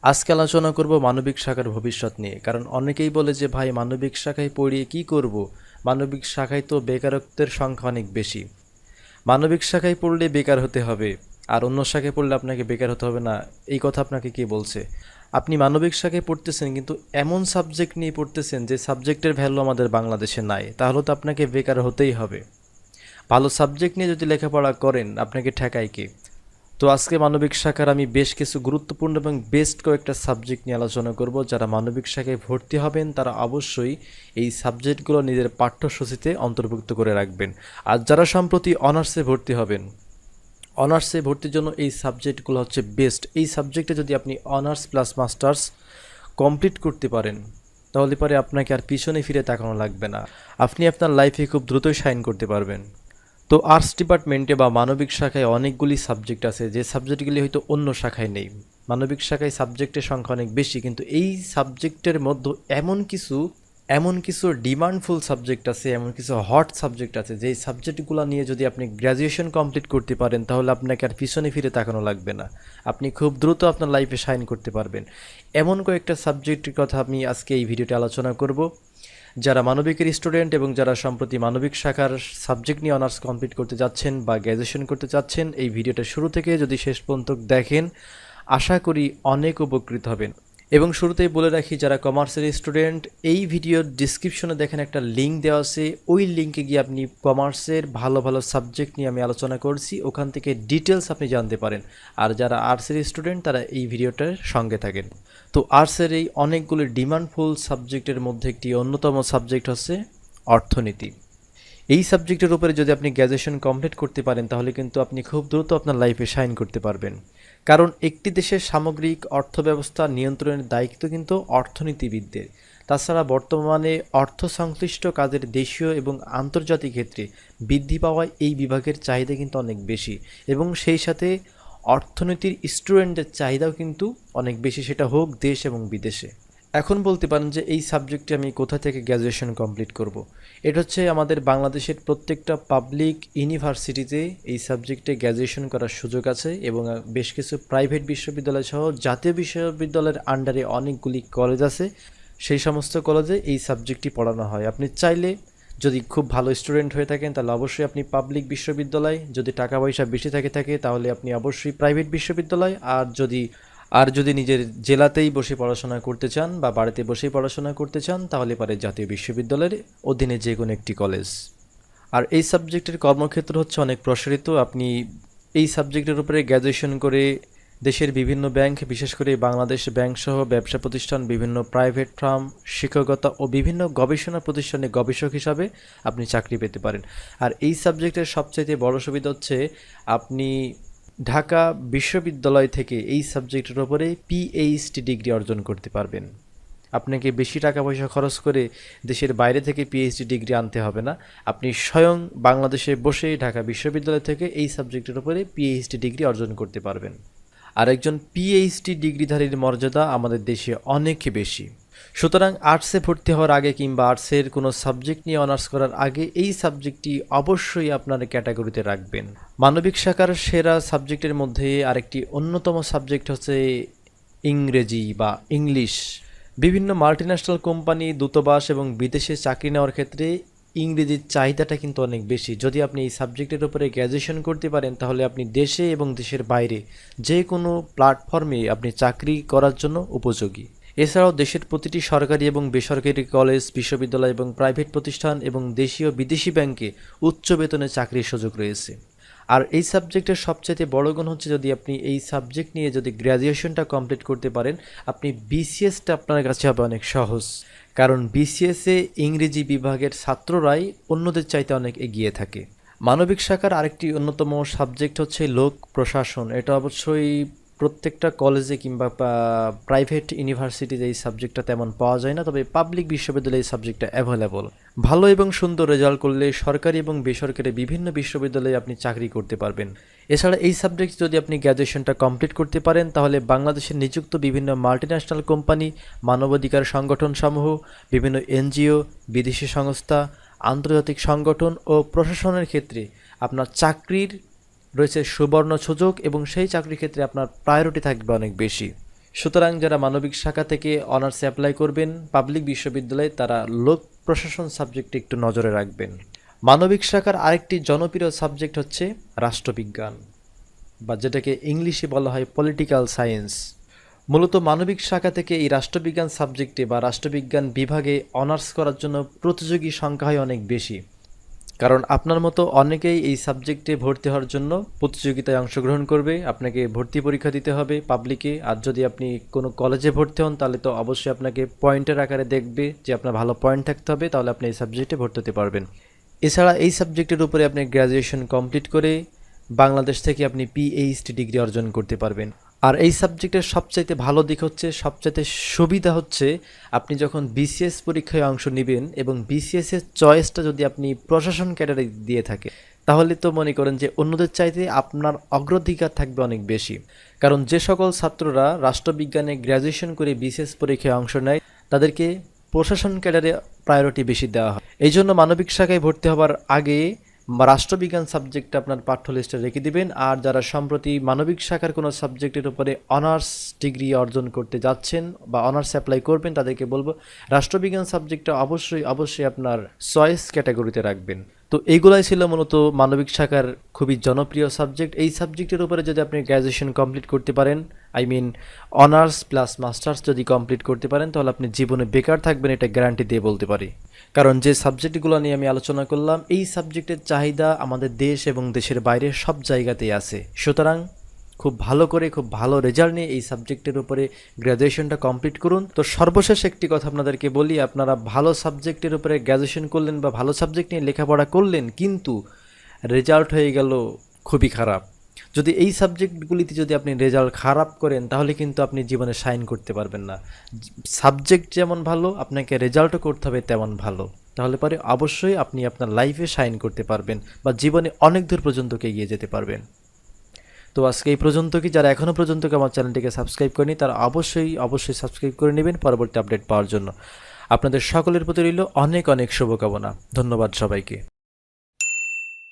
আজকে আলোচনা করব মানবিক শাখার ভবিষ্যৎ নিয়ে। কারণ অনেকেই বলে যে ভাই মানবিক শাখায় পড়িয়ে কি করব, মানবিক শাখায় তো বেকারত্বের সংখ্যা অনেক বেশি। মানবিক শাখায় পড়লে বেকার হতে হবে, আর অন্য শাখায় পড়লে আপনাকে বেকার হতে হবে না, এই কথা আপনাকে কে বলছে? আপনি মানবিক শাখায় পড়তেছেন কিন্তু এমন সাবজেক্ট নিয়ে পড়তেছেন যে সাবজেক্টের ভ্যালু আমাদের বাংলাদেশে নাই, তাহলে তো আপনাকে বেকার হতেই হবে। ভালো সাবজেক্ট নিয়ে যদি লেখাপড়া করেন আপনাকে ঠেকায় কে? তো আজকে মানবিক শাখার আমি বেশ কিছু গুরুত্বপূর্ণ এবং বেস্ট কয়েকটা সাবজেক্ট নিয়ে আলোচনা করব। যারা মানবিক শাখায় ভর্তি হবেন তারা অবশ্যই এই সাবজেক্টগুলো নিজের পাঠ্যসূচিতে অন্তর্ভুক্ত করে রাখবেন। আর যারা সম্প্রতি অনার্সে ভর্তি হবেন, অনার্সে ভর্তির জন্য এই সাবজেক্টগুলো হচ্ছে বেস্ট। এই সাবজেক্টে যদি আপনি অনার্স প্লাস মাস্টার্স কমপ্লিট করতে পারেন তাহলে পরে আপনাকে আর পিছনে ফিরে তাকানো লাগবে না, আপনি আপনার লাইফে খুব দ্রুতই শাইন করতে পারবেন। তো আর্টস ডিপার্টমেন্টে বা মানবিক শাখায় অনেকগুলি সাবজেক্ট আছে যে সাবজেক্টগুলি হয়তো অন্য শাখায় নেই। মানবিক শাখায় সাবজেক্টের সংখ্যা অনেক বেশি, কিন্তু এই সাবজেক্টের মধ্যে এমন কিছু ডিমান্ডফুল সাবজেক্ট আছে, এমন কিছু হট সাবজেক্ট আছে যেই সাবজেক্টগুলো নিয়ে যদি আপনি গ্র্যাজুয়েশন কমপ্লিট করতে পারেন তাহলে আপনাকে আর পিছনে ফিরে তাকানো লাগবে না, আপনি খুব দ্রুত আপনার লাইফে শাইন করতে পারবেন। এমন কয়েকটা সাবজেক্টের কথা আমি আজকে এই ভিডিওতে আলোচনা করব। যারা মানবিকের স্টুডেন্ট এবং যারা সম্প্রতি মানবিক শাখার সাবজেক্ট নিয়ে অনার্স কমপ্লিট করতে যাচ্ছেন বা গ্র্যাজুয়েশন করতে চাচ্ছেন, এই ভিডিওটা শুরু থেকে যদি শেষ পর্যন্ত দেখেন আশা করি অনেক উপকৃত হবেন। এবং শুরুতেই বলে রাখি, যারা কমার্সের স্টুডেন্ট, এই ভিডিওর ডিসক্রিপশনে দেখেন একটা লিঙ্ক দেওয়া আছে, ওই লিঙ্কে গিয়ে আপনি কমার্সের ভালো ভালো সাবজেক্ট নিয়ে আমি আলোচনা করছি, ওখান থেকে ডিটেলস আপনি জানতে পারেন। আর যারা আর্টসের স্টুডেন্ট তারা এই ভিডিওটার সঙ্গে থাকেন। তো আর্টসের এই অনেকগুলো ডিমান্ডফুল সাবজেক্টের মধ্যে একটি অন্যতম সাবজেক্ট হচ্ছে অর্থনীতি। এই সাবজেক্টের উপরে যদি আপনি গ্র্যাজুয়েশন কমপ্লিট করতে পারেন তাহলে কিন্তু আপনি খুব দ্রুত আপনার লাইফে শাইন করতে পারবেন। কারণ একটি দেশের সামগ্রিক অর্থব্যবস্থা নিয়ন্ত্রণের দায়িত্ব কিন্তু অর্থনীতিবিদদের। তাছাড়া বর্তমানে অর্থ সংশ্লিষ্ট কাজের দেশীয় এবং আন্তর্জাতিক ক্ষেত্রে বৃদ্ধি পাওয়ায় এই বিভাগের চাহিদা কিন্তু অনেক বেশি, এবং সেই সাথে অর্থনীতির স্টুডেন্টদের চাহিদাও কিন্তু অনেক বেশি, সেটা হোক দেশ এবং বিদেশে। এখন বলতে পারেন যে এই সাবজেক্টে আমি কোথা থেকে গ্র্যাজুয়েশন কমপ্লিট করব। এটা হচ্ছে আমাদের বাংলাদেশের প্রত্যেকটা পাবলিক ইউনিভার্সিটিতে এই সাবজেক্টে গ্র্যাজুয়েশন করার সুযোগ আছে, এবং বেশ কিছু প্রাইভেট বিশ্ববিদ্যালয় সহ জাতীয় বিশ্ববিদ্যালয়ের আন্ডারে অনেকগুলি কলেজ আছে, সেই সমস্ত কলেজে এই সাবজেক্টটি পড়ানো হয়। আপনি চাইলে যদি খুব ভালো স্টুডেন্ট হয়ে থাকেন তাহলে অবশ্যই আপনি পাবলিক বিশ্ববিদ্যালয়, যদি টাকা পয়সা বেশি থাকে তাহলে আপনি অবশ্যই প্রাইভেট বিশ্ববিদ্যালয়, আর যদি নিজের জেলাতেই বসে পড়াশোনা করতে চান বা বাড়িতে বসেই পড়াশোনা করতে চান তাহলে পারে জাতীয় বিশ্ববিদ্যালয়ের অধীনে যে কোনো একটি কলেজ। আর এই সাবজেক্টের কর্মক্ষেত্র হচ্ছে অনেক প্রসারিত। আপনি এই সাবজেক্টের উপরে গ্র্যাজুয়েশন করে দেশের বিভিন্ন ব্যাংক, বিশেষ করে বাংলাদেশ ব্যাংক সহ ব্যবসা প্রতিষ্ঠান, বিভিন্ন প্রাইভেট ফার্ম, শিক্ষকতা ও বিভিন্ন গবেষণা প্রতিষ্ঠানে গবেষক হিসাবে আপনি চাকরি পেতে পারেন। আর এই সাবজেক্টের সবচাইতে বড় সুবিধা হচ্ছে আপনি ঢাকা বিশ্ববিদ্যালয় থেকে এই সাবজেক্টের উপরে পিএইচডি ডিগ্রি অর্জন করতে পারবেন। আপনাকে বেশি টাকা পয়সা খরচ করে দেশের বাইরে থেকে পিএইচডি ডিগ্রি আনতে হবে না, আপনি স্বয়ং বাংলাদেশে বসেই ঢাকা বিশ্ববিদ্যালয় থেকে এই সাবজেক্টের উপরে পিএইচডি ডিগ্রি অর্জন করতে পারবেন। আর একজন পিএইচডি ডিগ্রিধারীর মর্যাদা আমাদের দেশে অনেক বেশি। সুতরাং আর্টসে ভর্তি হওয়ার আগে কিংবা আর্টসের কোনো সাবজেক্ট নিয়ে অনার্স করার আগে এই সাবজেক্টটি অবশ্যই আপনার ক্যাটাগরিতে রাখবেন। মানবিক শাখার সেরা সাবজেক্টের মধ্যে আরেকটি অন্যতম সাবজেক্ট হচ্ছে ইংরেজি বা ইংলিশ। বিভিন্ন মাল্টিন্যাশনাল কোম্পানি, দূতাবাস এবং বিদেশে চাকরি নেওয়ার ক্ষেত্রে ইংরেজির চাহিদাটা কিন্তু অনেক বেশি। যদি আপনি এই সাবজেক্টের উপরে গ্র্যাজুয়েশন করতে পারেন তাহলে আপনি দেশে এবং দেশের বাইরে যে কোনো প্ল্যাটফর্মে আপনি চাকরি করার জন্য উপযোগী। এছাড়াও দেশের প্রতিটি সরকারি এবং বেসরকারি কলেজ, বিশ্ববিদ্যালয় এবং প্রাইভেট প্রতিষ্ঠান এবং দেশীয় বিদেশি ব্যাংকে উচ্চ বেতনে চাকরির সুযোগ রয়েছে। আর এই সাবজেক্টের সবচাইতে বড় গুণ হচ্ছে যদি আপনি এই সাবজেক্ট নিয়ে যদি গ্র্যাজুয়েশনটা কমপ্লিট করতে পারেন, আপনি বিসিএসটা আপনার কাছে হবে অনেক সহজ। কারণ বিসিএসে ইংরেজি বিভাগের ছাত্ররাই অন্যদের চাইতে অনেক এগিয়ে থাকে। মানবিক শাখার আরেকটি অন্যতম সাবজেক্ট হচ্ছে লোক প্রশাসন। এটা অবশ্যই প্রত্যেকটা কলেজে কিংবা প্রাইভেট ইউনিভার্সিটিতে এই সাবজেক্টটা তেমন পাওয়া যায় না, তবে পাবলিক বিশ্ববিদ্যালয়ে এই সাবজেক্টটা অ্যাভেলেবল। ভালো এবং সুন্দর রেজাল্ট করলে সরকারি এবং বেসরকারি বিভিন্ন বিশ্ববিদ্যালয়ে আপনি চাকরি করতে পারবেন। এছাড়া এই সাবজেক্ট যদি আপনি গ্র্যাজুয়েশনটা কমপ্লিট করতে পারেন তাহলে বাংলাদেশের নিযুক্ত বিভিন্ন মাল্টিন্যাশনাল কোম্পানি, মানবাধিকার সংগঠনসমূহ, বিভিন্ন এনজিও, বিদেশি সংস্থা, আন্তর্জাতিক সংগঠন ও প্রশাসনের ক্ষেত্রে আপনার চাকরির রয়েছে সুবর্ণ সুযোগ, এবং সেই চাকরির ক্ষেত্রে আপনার প্রায়োরিটি থাকবে অনেক বেশি। সুতরাং যারা মানবিক শাখা থেকে অনার্সে অ্যাপ্লাই করবেন পাবলিক বিশ্ববিদ্যালয়ে, তারা লোক প্রশাসন সাবজেক্টে একটু নজরে রাখবেন। মানবিক শাখার আরেকটি জনপ্রিয় সাবজেক্ট হচ্ছে রাষ্ট্রবিজ্ঞান, বা যেটাকে ইংলিশে বলা হয় পলিটিক্যাল সায়েন্স। মূলত মানবিক শাখা থেকে এই রাষ্ট্রবিজ্ঞান সাবজেক্টে বা রাষ্ট্রবিজ্ঞান বিভাগে অনার্স করার জন্য প্রতিযোগী সংখ্যা হয় অনেক বেশি, কারণ আপনার মতো অনেকেই এই সাবজেক্টে ভর্তি হওয়ার জন্য প্রতিযোগিতায় অংশগ্রহণ করবে। আপনাকে ভর্তি পরীক্ষা দিতে হবে পাবলিকে, আর যদি আপনি কোনো কলেজে ভর্তি হন তাহলে তো অবশ্যই আপনাকে পয়েন্টের আকারে দেখবে যে আপনার ভালো পয়েন্ট থাকতে হবে, তাহলে আপনি এই সাবজেক্টে ভর্তি হতে পারবেন। এছাড়া এই সাবজেক্টের উপরে আপনি গ্র্যাজুয়েশন কমপ্লিট করে বাংলাদেশ থেকে আপনি পিএইচডি ডিগ্রি অর্জন করতে পারবেন। আর এই সাবজেক্টের সবচাইতে ভালো দিক হচ্ছে, সবচাইতে সুবিধা হচ্ছে, আপনি যখন বিসিএস পরীক্ষায় অংশ নেবেন এবং বিসিএস এর চয়েসটা যদি আপনি প্রশাসন ক্যাডারে দিয়ে থাকে, তাহলে তো মনে করেন যে অন্যদের চাইতে আপনার অগ্রাধিকার থাকবে অনেক বেশি। কারণ যে সকল ছাত্ররা রাষ্ট্রবিজ্ঞানে গ্র্যাজুয়েশন করে বিসিএস পরীক্ষায় অংশ নেয় তাদেরকে প্রশাসন ক্যাডারে প্রায়োরিটি বেশি দেওয়া হয়। এই জন্য মানবিক শাখায় ভর্তি হওয়ার আগে রাষ্ট্রবিজ্ঞান সাবজেক্টটা আপনার পাঠ্য লিস্টে রেখে দিবেন। আর যারা সম্প্রতি মানবিক শাখার কোনো সাবজেক্টের উপরে অনার্স ডিগ্রি অর্জন করতে যাচ্ছেন বা অনার্স অ্যাপ্লাই করবেন, তাদেরকে বলবো রাষ্ট্রবিজ্ঞান সাবজেক্টটা অবশ্যই আপনার চয়েস ক্যাটাগরিতে রাখবেন। তো এইগুলাই ছিল মূলত মানবিক শাখার খুবই জনপ্রিয় সাবজেক্ট। এই সাবজেক্টের উপরে যদি আপনি গ্র্যাজুয়েশন কমপ্লিট করতে পারেন, অনার্স প্লাস মাস্টার্স যদি কমপ্লিট করতে পারেন, তাহলে আপনি জীবনে বেকার থাকবেন, এটা গ্যারান্টি দিয়ে বলতে পারি। কারণ যে সাবজেক্টগুলো নিয়ে আমি আলোচনা করলাম, এই সাবজেক্টের চাহিদা আমাদের দেশ এবং দেশের বাইরে সব জায়গাতেই আছে। সুতরাং খুব ভালো রেজাল্ট নিয়ে এই সাবজেক্টের উপরে গ্র্যাজুয়েশনটা কমপ্লিট করুন। তো সর্বশেষ একটি কথা আপনাদেরকে বলি, আপনারা ভালো সাবজেক্টের উপরে গ্র্যাজুয়েশন করলেন বা ভালো সাবজেক্ট নিয়ে লেখাপড়া করলেন, কিন্তু রেজাল্ট হয়ে গেল খুবই খারাপ। যদি এই সাবজেক্টগুলিতে যদি আপনি রেজাল্ট খারাপ করেন, তাহলে কিন্তু আপনি জীবনে শাইন করতে পারবেন না। সাবজেক্ট যেমন ভালো, আপনাকে রেজাল্টও করতে হবে তেমন ভালো, তাহলে পরে অবশ্যই আপনি আপনার লাইফে শাইন করতে পারবেন বা জীবনে অনেক দূর পর্যন্ত এগিয়ে যেতে পারবেন। তো আজকে এই পর্যন্ত, কি যারা এখনও পর্যন্ত আমার চ্যানেলটিকে সাবস্ক্রাইব করেনি তারা অবশ্যই সাবস্ক্রাইব করে নেবেন পরবর্তী আপডেট পাওয়ার জন্য। আপনাদের সকলের প্রতি রইল অনেক শুভকামনা। ধন্যবাদ সবাইকে।